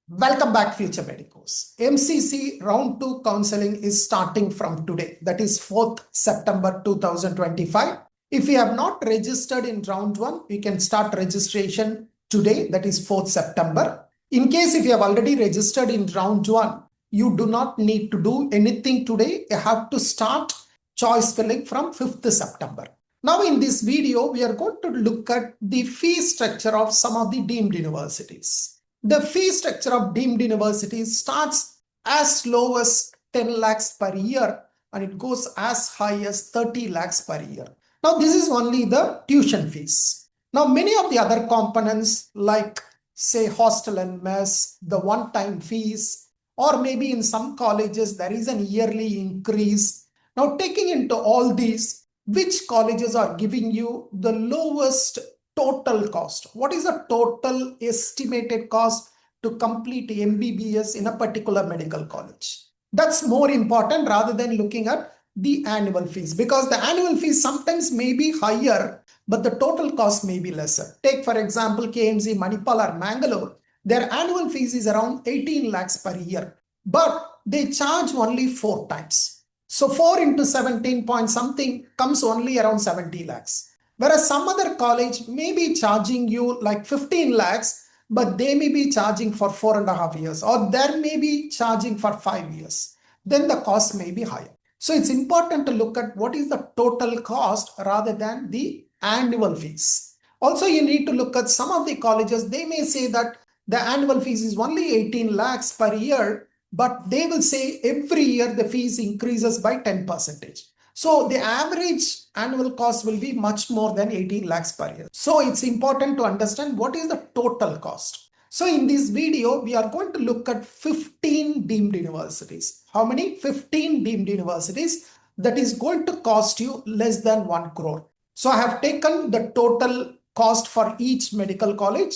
Welcome back, future medicos. MCC round 2 counseling is starting from today, that is 4th September 2025. If you have not registered in round 1, you can start registration today, that is 4th September. In case if you have already registered in round 1, you do not need to do anything today. You have to start choice filling from 5th September. Now in this video, we are going to look at the fee structure of some of the deemed universities. The fee structure of deemed universities starts as low as 10 lakhs per year and it goes as high as 30 lakhs per year. Now this is only the tuition fees. Now many of the other components like say hostel and mess, the one-time fees, or maybe in some colleges there is an yearly increase. Now taking into all these, which colleges are giving you the lowest total cost? What is the total estimated cost to complete MBBS in a particular medical college? That's more important rather than looking at the annual fees, because the annual fees sometimes may be higher, but the total cost may be lesser. Take for example KMC, Manipal or Mangalore. Their annual fees is around 18 lakhs per year, but they charge only 4 times. So 4 into 17 point something comes only around 70 lakhs. Whereas some other college may be charging you like 15 lakhs, but they may be charging for 4.5 years, or there may be charging for 5 years. Then the cost may be higher. So it's important to look at what is the total cost rather than the annual fees. Also, you need to look at some of the colleges. They may say that the annual fees is only 18 lakhs per year, but they will say every year the fees increases by 10%. So the average annual cost will be much more than 18 lakhs per year. So it's important to understand what is the total cost. So in this video, we are going to look at 15 deemed universities. How many? 15 deemed universities that is going to cost you less than 1 crore. So I have taken the total cost for each medical college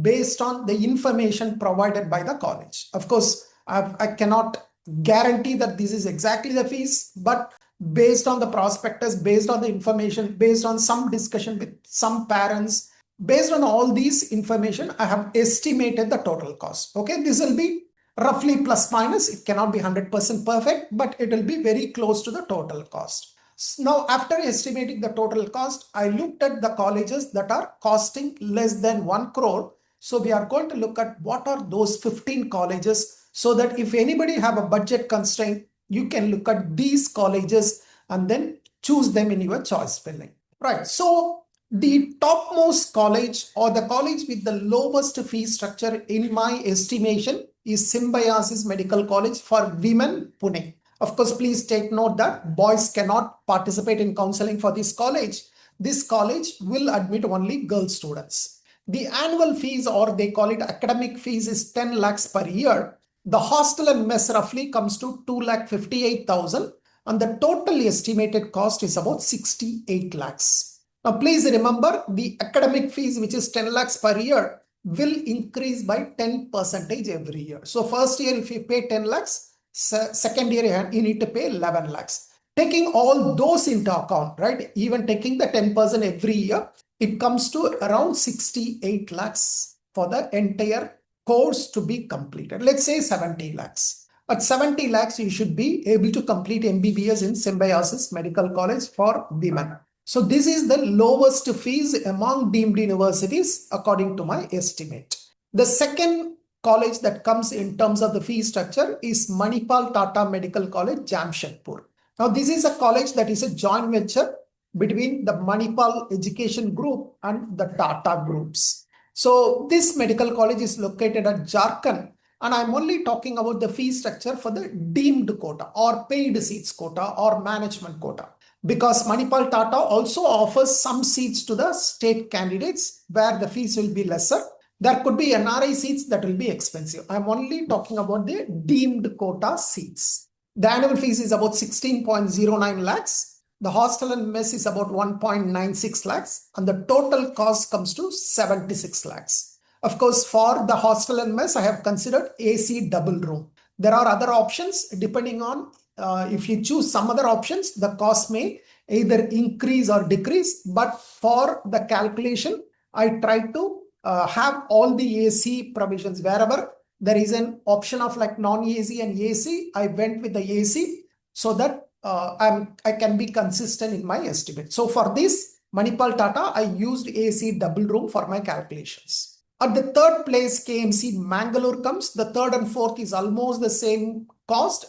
based on the information provided by the college. Of course, I cannot guarantee that this is exactly the fees, but based on the prospectus, based on the information, based on some discussion with some parents, based on all these information, I have estimated the total cost. Okay, this will be roughly plus minus. It cannot be 100% perfect, but it will be very close to the total cost. Now, after estimating the total cost, I looked at the colleges that are costing less than 1 crore. So we are going to look at what are those 15 colleges, so that if anybody have a budget constraint, you can look at these colleges and then choose them in your choice filling. Right. So the topmost college or the college with the lowest fee structure in my estimation is Symbiosis Medical College for Women, Pune. Of course, please take note that boys cannot participate in counseling for this college. This college will admit only girl students. The annual fees, or they call it academic fees, is 10 lakhs per year. The hostel and mess roughly comes to 2,58,000, and the total estimated cost is about 68 lakhs. Now, please remember the academic fees, which is 10 lakhs per year, will increase by 10% every year. So first year, if you pay 10 lakhs, second year, you need to pay 11 lakhs. Taking all those into account, right? Even taking the 10% every year, it comes to around 68 lakhs for the entire course to be completed. Let's say 70 lakhs. At 70 lakhs, you should be able to complete MBBS in Symbiosis Medical College for women. So this is the lowest fees among deemed universities according to my estimate. The second college that comes in terms of the fee structure is Manipal Tata Medical College, Jamshedpur. Now this is a college that is a joint venture between the Manipal Education Group and the Tata Groups. So this medical college is located at Jharkhand, and I'm only talking about the fee structure for the deemed quota or paid seats quota or management quota, because Manipal Tata also offers some seats to the state candidates where the fees will be lesser. There could be NRI seats that will be expensive. I'm only talking about the deemed quota seats. The annual fees is about 16.09 lakhs. The hostel and mess is about 1.96 lakhs, and the total cost comes to 76 lakhs. Of course, for the hostel and mess, I have considered AC double room. There are other options depending on if you choose some other options, the cost may either increase or decrease. But for the calculation, I try to have all the AC provisions wherever there is an option of like non-AC and AC. I went with the AC so that I can be consistent in my estimate. So for this Manipal Tata, I used AC double room for my calculations. At the third place, KMC Mangalore comes. The third and fourth is almost the same cost.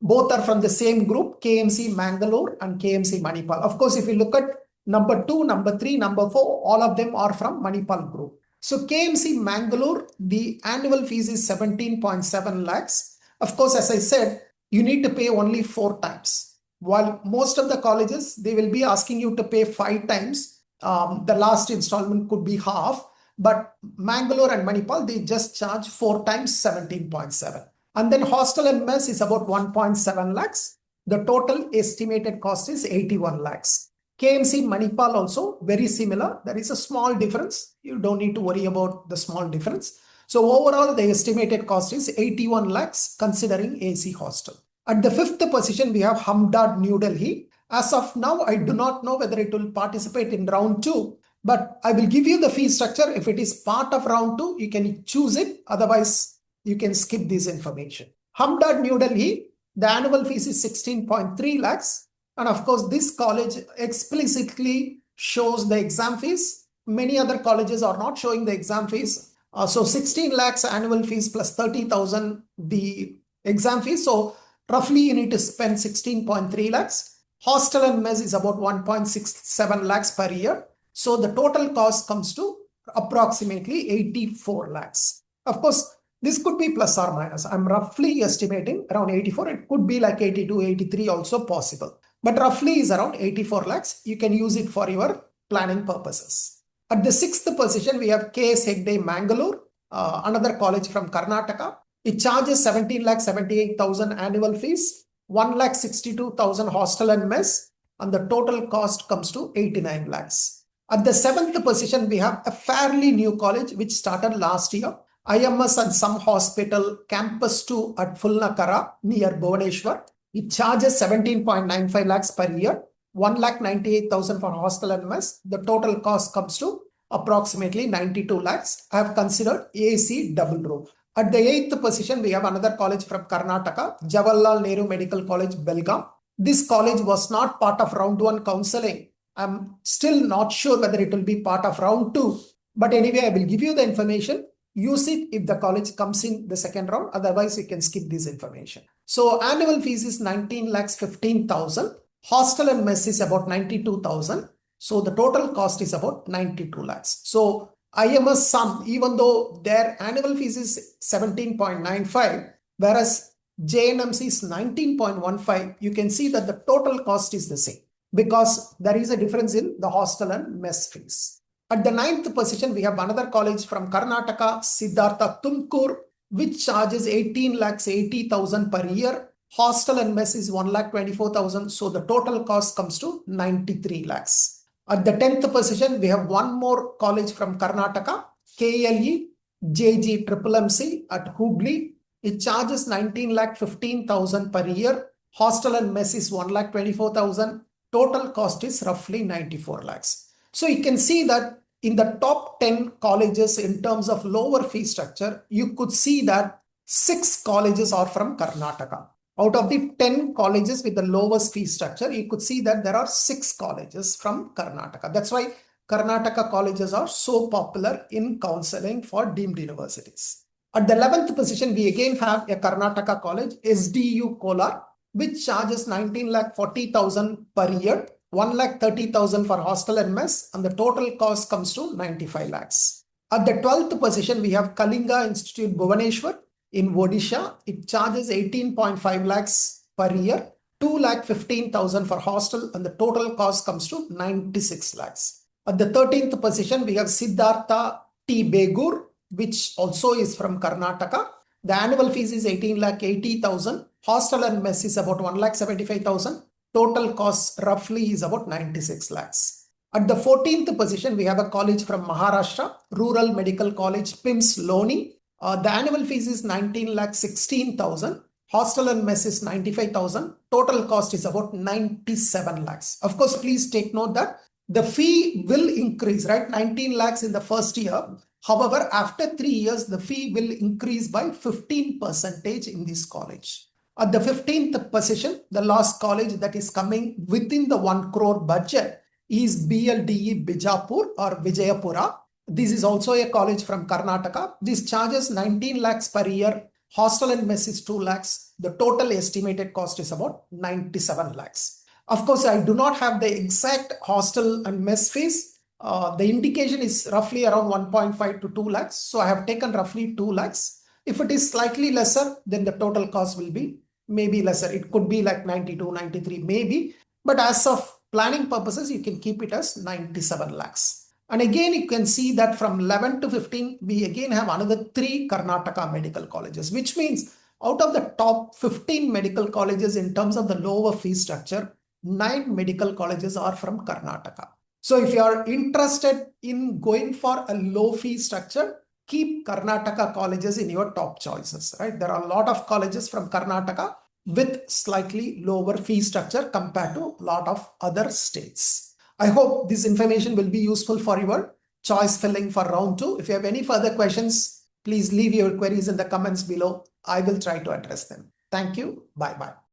Both are from the same group, KMC Mangalore and KMC Manipal. Of course, if you look at number 2, number 3, number 4, all of them are from Manipal group. So KMC Mangalore, the annual fees is 17.7 lakhs. Of course, as I said, you need to pay only 4 times. While most of the colleges, they will be asking you to pay 5 times. The last installment could be half. But Mangalore and Manipal, they just charge 4 times 17.7. And then hostel and mess is about 1.7 lakhs. The total estimated cost is 81 lakhs. KMC Manipal also very similar. There is a small difference. You don't need to worry about the small difference. So overall, the estimated cost is 81 lakhs considering AC hostel. At the 5th position, we have Hamdard New Delhi. As of now, I do not know whether it will participate in round 2. But I will give you the fee structure. If it is part of round 2, you can choose it. Otherwise, you can skip this information. Hamdard New Delhi, the annual fees is 16.3 lakhs. And of course, this college explicitly shows the exam fees. Many other colleges are not showing the exam fees. So 16 lakhs annual fees plus 30,000 the exam fees. So roughly you need to spend 16.3 lakhs. Hostel and mess is about 1.67 lakhs per year. So the total cost comes to approximately 84 lakhs. Of course, this could be plus or minus. I'm roughly estimating around 84. It could be like 82, 83 also possible. But roughly is around 84 lakhs. You can use it for your planning purposes. At the 6th position, we have KS Hegde Mangalore, another college from Karnataka. It charges 17,78,000 annual fees, 1,62,000 hostel and mess, and the total cost comes to 89 lakhs. At the 7th position, we have a fairly new college which started last year. IMS and some hospital campus 2 at Fulnakara near Bhubaneswar. It charges 17.95 lakhs per year, 1,98,000 for hostel and mess. The total cost comes to approximately 92 lakhs. I have considered AC double room. At the 8th position, we have another college from Karnataka, Jawaharlal Nehru Medical College, Belgaum. This college was not part of round 1 counseling. I'm still not sure whether it will be part of round 2. But anyway, I will give you the information. Use it if the college comes in the second round. Otherwise, you can skip this information. So annual fees is 19 lakhs 15,000. Hostel and mess is about 92,000. So the total cost is about 92 lakhs. So IMS sum, even though their annual fees is 17.95, whereas JNMC is 19.15, you can see that the total cost is the same because there is a difference in the hostel and mess fees. At the 9th position, we have another college from Karnataka, Siddhartha Tumkur, which charges 18 lakhs 80,000 per year. Hostel and mess is 1,24,000. So the total cost comes to 93 lakhs. At the 10th position, we have one more college from Karnataka, KLE JG MMC at Hubli. It charges 19 lakh 15,000 per year. Hostel and mess is 1,24,000. Total cost is roughly 94 lakhs. So you can see that in the top 10 colleges in terms of lower fee structure, you could see that 6 colleges are from Karnataka. Out of the 10 colleges with the lowest fee structure, you could see that there are 6 colleges from Karnataka. That's why Karnataka colleges are so popular in counseling for deemed universities. At the 11th position, we again have a Karnataka college, SDU Kolar, which charges 19 lakh 40,000 per year. 1,30,000 for hostel and mess, and the total cost comes to 95 lakhs. At the 12th position, we have Kalinga Institute Bhubaneswar in Odisha. It charges 18.5 lakhs per year, 2,15,000 for hostel, and the total cost comes to 96 lakhs. At the 13th position, we have Siddhartha T. Begur, which also is from Karnataka. The annual fees is 18 lakh 80,000. Hostel and mess is about 1,75,000. Total cost roughly is about 96 lakhs. At the 14th position, we have a college from Maharashtra, Rural Medical College, PIMS Loni. The annual fees is 19 lakh 16,000. Hostel and mess is 95,000. Total cost is about 97 lakhs. Of course, please take note that the fee will increase, right? 19 lakhs in the first year. However, after 3 years, the fee will increase by 15% in this college. At the 15th position, the last college that is coming within the 1 crore budget is BLDE Bijapur or Vijayapura. This is also a college from Karnataka. This charges 19 lakhs per year. Hostel and mess is 2 lakhs. The total estimated cost is about 97 lakhs. Of course, I do not have the exact hostel and mess fees. The indication is roughly around 1.5 to 2 lakhs. So I have taken roughly 2 lakhs. If it is slightly lesser, then the total cost will be maybe lesser. It could be like 92, 93, maybe. But as of planning purposes, you can keep it as 97 lakhs. And again, you can see that from 11 to 15, we again have another 3 Karnataka medical colleges, which means out of the top 15 medical colleges in terms of the lower fee structure, 9 medical colleges are from Karnataka. So if you are interested in going for a low fee structure, keep Karnataka colleges in your top choices, right? There are a lot of colleges from Karnataka with slightly lower fee structure compared to a lot of other states. I hope this information will be useful for your choice filling for round 2. If you have any further questions, please leave your queries in the comments below. I will try to address them. Thank you. Bye-bye.